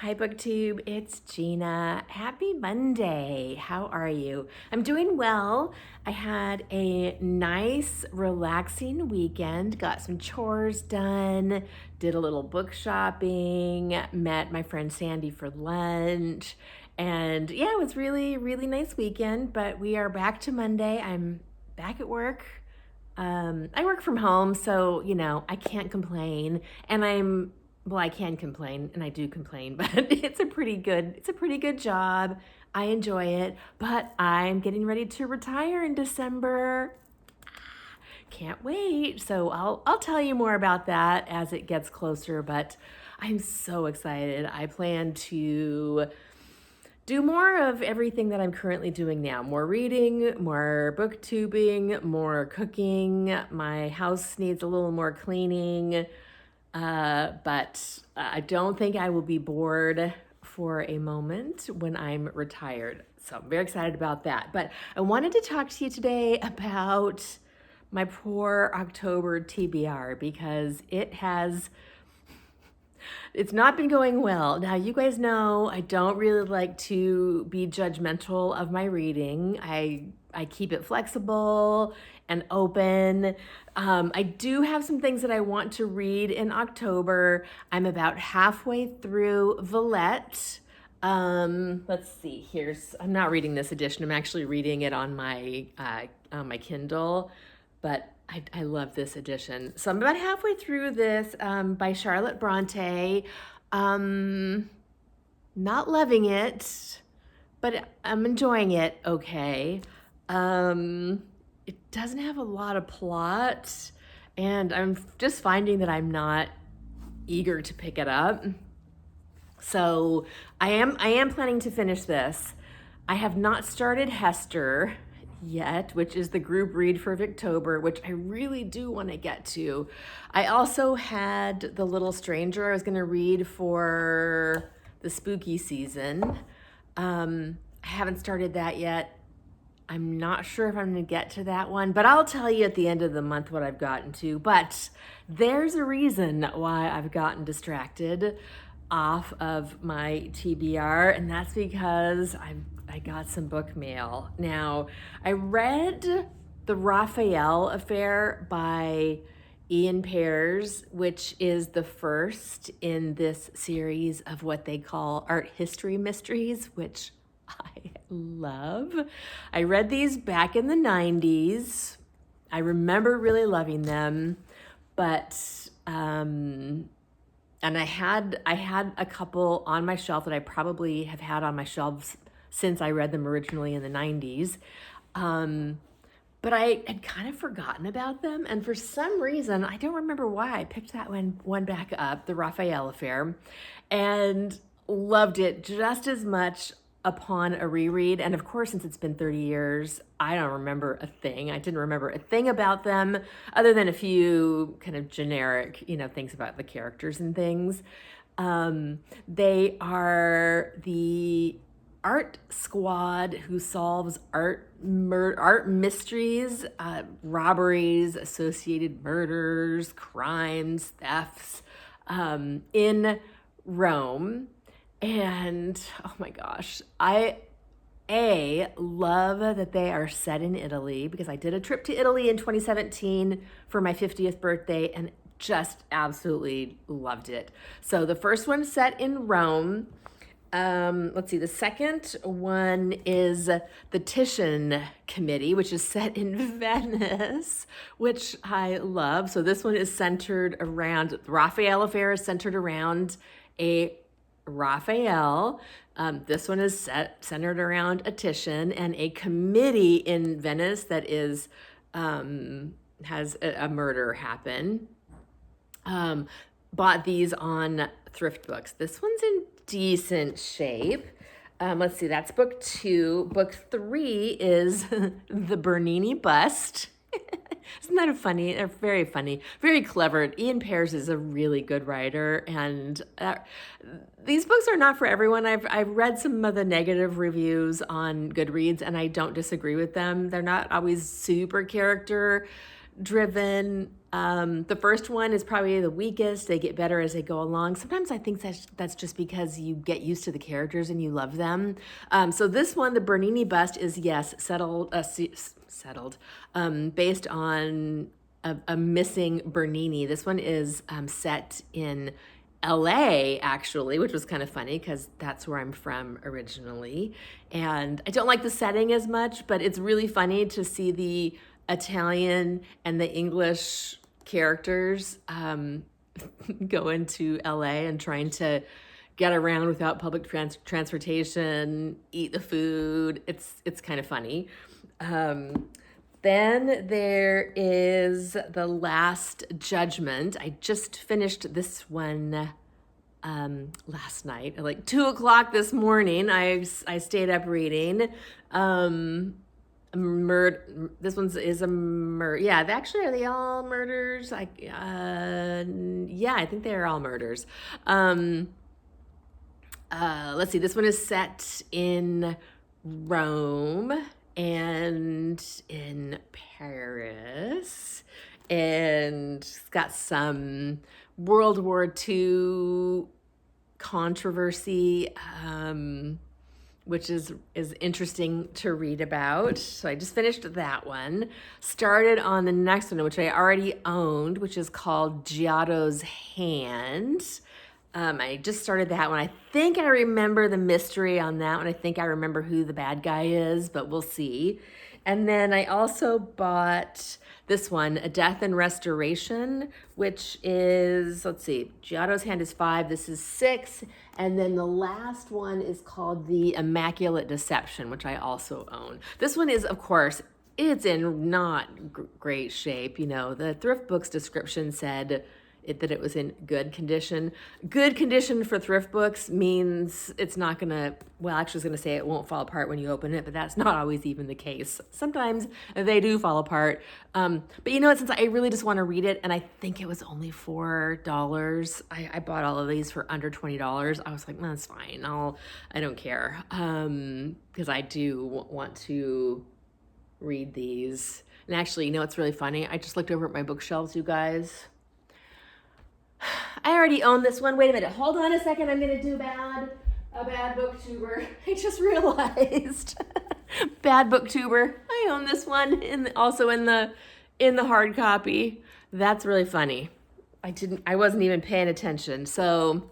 Hi, BookTube. It's Gina. Happy Monday. How are you? I'm doing well. I had a nice, relaxing weekend, got some chores done, did a little book shopping, met my friend Sandy for lunch. And yeah, it was really nice weekend, but we are back to Monday. I'm back at work. I work from home, so I can't complain, and I can complain, and I do complain, but it's a pretty good job. I enjoy it, but I'm getting ready to retire in December. Can't wait. So I'll tell you more about that as it gets closer, but I'm so excited. I plan to do more of everything that I'm currently doing now. More reading, more booktubing, more cooking. My house needs a little more cleaning, but I don't think I will be bored for a moment when I'm retired. So I'm very excited about that. But I wanted to talk to you today about my poor October TBR because it's not been going well. Now, you guys know I don't really like to be judgmental of my reading. I keep it flexible and open. I do have some things that I want to read in October. I'm about halfway through Villette. Let's see. I'm not reading this edition. I'm actually reading it on my Kindle, but I love this edition. So I'm about halfway through this by Charlotte Bronte. Not loving it, but I'm enjoying it okay. It doesn't have a lot of plot, and I'm just finding that I'm not eager to pick it up. So I am planning to finish this. I have not started Hester yet, which is the group read for Victober, which I really do want to get to. I also had The Little Stranger I was going to read for the spooky season. I haven't started that yet. I'm not sure if I'm going to get to that one, but I'll tell you at the end of the month what I've gotten to. But there's a reason why I've gotten distracted off of my TBR, and that's because I got some book mail. Now, I read The Raphael Affair by Ian Pears, which is the first in this series of what they call art history mysteries, which I love. I read these back in the 90s. I remember really loving them, but and I had a couple on my shelf that I probably have had on my shelves since I read them originally in the 90s. But I had kind of forgotten about them, and for some reason, I don't remember why, I picked that one back up, The Raphael Affair, and loved it just as much upon a reread. And of course, since it's been 30 years, I don't remember a thing. I didn't remember a thing about them other than a few kind of generic, things about the characters and things. They are the art squad who solves art mysteries, robberies, associated murders, crimes, thefts, in Rome. And oh my gosh, I love that they are set in Italy because I did a trip to Italy in 2017 for my 50th birthday and just absolutely loved it. So the first one's set in Rome. Let's see, the second one is the Titian Committee, which is set in Venice, which I love. So this one is centered around, the Raphael Affair is centered around a Raphael. This one is centered around a Titian and a committee in Venice that is has a murder happen. Bought these on Thrift Books. This one's in decent shape. Let's see, that's book 2. Book 3 is The Bernini Bust. Isn't that funny? They're very funny, very clever. Ian Pears is a really good writer, and these books are not for everyone. I've read some of the negative reviews on Goodreads, and I don't disagree with them. They're not always super character driven. The first one is probably the weakest. They get better as they go along. Sometimes I think that's just because you get used to the characters and you love them. So this one, the Bernini bust, is yes settled, based on a missing Bernini. This one is set in LA actually, which was kind of funny because that's where I'm from originally. And I don't like the setting as much, but it's really funny to see the Italian and the English characters go into LA and trying to get around without public transportation, eat the food. It's kind of funny. Then there is The Last Judgment. I just finished this one last night at like 2:00 this morning. I stayed up reading. This one's is a murder. Yeah, actually, are they all murders? Yeah, I think they are all murders. Let's see. This one is set in Rome and in Paris, and it's got some World War II controversy, which is interesting to read about. So I just finished that one. Started on the next one, which I already owned, which is called Giotto's Hand. I just started that one. I think I remember the mystery on that one. I think I remember who the bad guy is, but we'll see. And then I also bought this one, A Death and Restoration, which is, let's see, Giotto's Hand is 5, this is 6. And then the last one is called The Immaculate Deception, which I also own. This one is, of course, it's in not great shape. You know, the thrift book's description said that it was in good condition. Good condition for thrift books means it's not gonna, well, actually I was gonna say it won't fall apart when you open it, but that's not always even the case. Sometimes they do fall apart. But you know what, since I really just wanna read it, and I think it was only $4, I bought all of these for under $20. I was like, well, that's fine, I don't care. Because I do want to read these. And actually, you know what's really funny? I just looked over at my bookshelves, you guys. I already own this one. Wait a minute. Hold on a second. I'm going to do a bad booktuber. I just realized. Bad booktuber. I own this one also in the hard copy. That's really funny. I wasn't even paying attention. So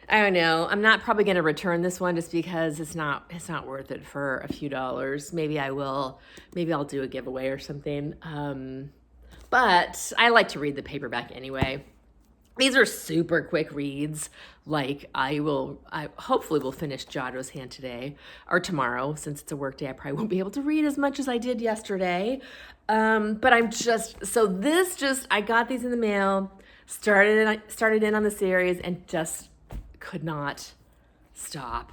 I don't know. I'm not probably going to return this one just because it's not worth it for a few dollars. Maybe I will. Maybe I'll do a giveaway or something. But I like to read the paperback anyway. These are super quick reads. Like I hopefully will finish Giotto's Hand today or tomorrow. Since it's a work day, I probably won't be able to read as much as I did yesterday. But I got these in the mail, started in on the series and just could not stop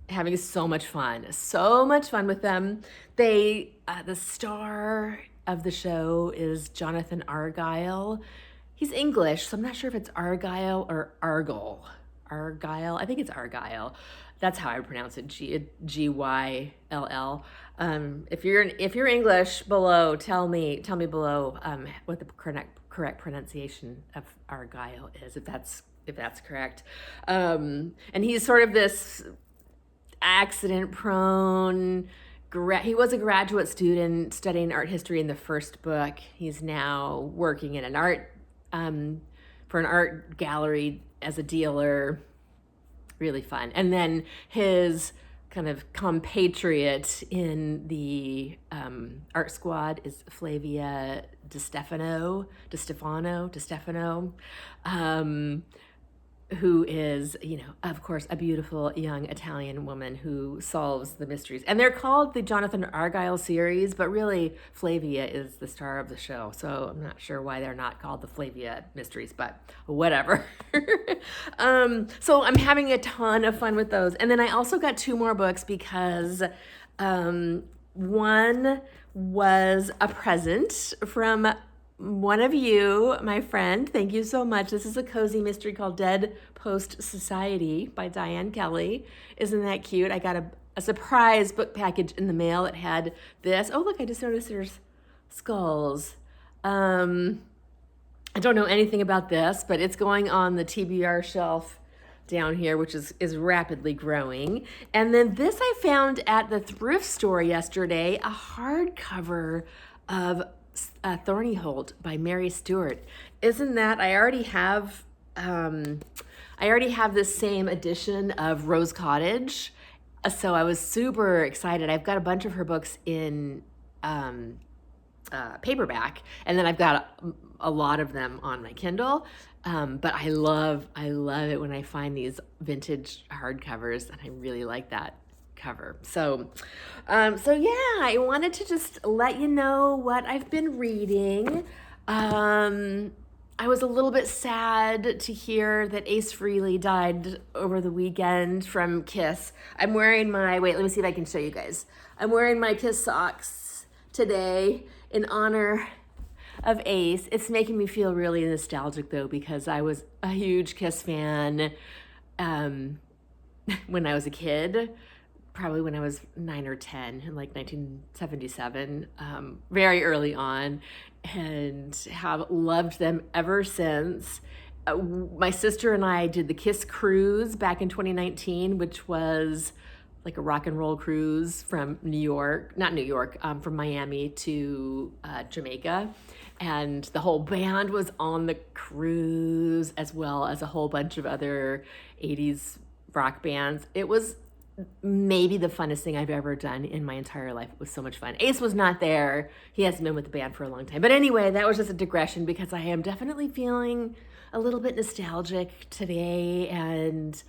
having so much fun with them. The star of the show is Jonathan Argyll. He's English, so I'm not sure if it's Argyle or Argyll. Argyle, I think it's Argyle. That's how I pronounce it, Gyll. If you're English, below, tell me below what the correct pronunciation of Argyle is, if that's correct. And he's sort of this accident-prone. He was a graduate student studying art history in the first book. He's now working in for an art gallery as a dealer. Really fun. And then his kind of compatriot in the art squad is Flavia Di Stefano, who is, of course, a beautiful young Italian woman who solves the mysteries. And they're called the Jonathan Argyll series, but really Flavia is the star of the show. So I'm not sure why they're not called the Flavia mysteries, but whatever. So I'm having a ton of fun with those. And then I also got 2 more books because one was a present from one of you, my friend. Thank you so much. This is a cozy mystery called Dead Post Society by Diane Kelly. Isn't that cute? I got a surprise book package in the mail. It had this. Oh, look, I just noticed there's skulls. I don't know anything about this, but it's going on the TBR shelf down here, which is rapidly growing. And then this I found at the thrift store yesterday, a hardcover of Thorny Holt by Mary Stewart. Isn't that, I already have this same edition of Rose Cottage. So I was super excited. I've got a bunch of her books in paperback, and then I've got a lot of them on my Kindle. But I love it when I find these vintage hardcovers, and I really like that cover. So yeah, I wanted to just let you know what I've been reading. I was a little bit sad to hear that Ace Frehley died over the weekend from Kiss. I'm wearing my, wait, let me see if I can show you guys. I'm wearing my Kiss socks today in honor of Ace. It's making me feel really nostalgic though, because I was a huge Kiss fan when I was a kid, probably when I was 9 or 10 in like 1977, very early on, and have loved them ever since. My sister and I did the Kiss cruise back in 2019, which was like a rock and roll cruise from from Miami to Jamaica. And the whole band was on the cruise, as well as a whole bunch of other 80s rock bands. It was maybe the funnest thing I've ever done in my entire life. It was so much fun. Ace was not there. He hasn't been with the band for a long time. But anyway, that was just a digression, because I am definitely feeling a little bit nostalgic today, and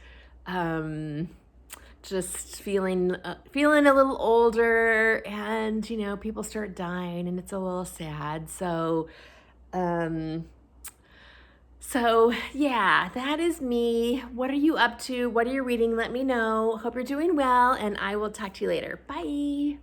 just feeling a little older, and people start dying, and it's a little sad. So yeah, that is me. What are you up to? What are you reading? Let me know. Hope you're doing well, and I will talk to you later. Bye.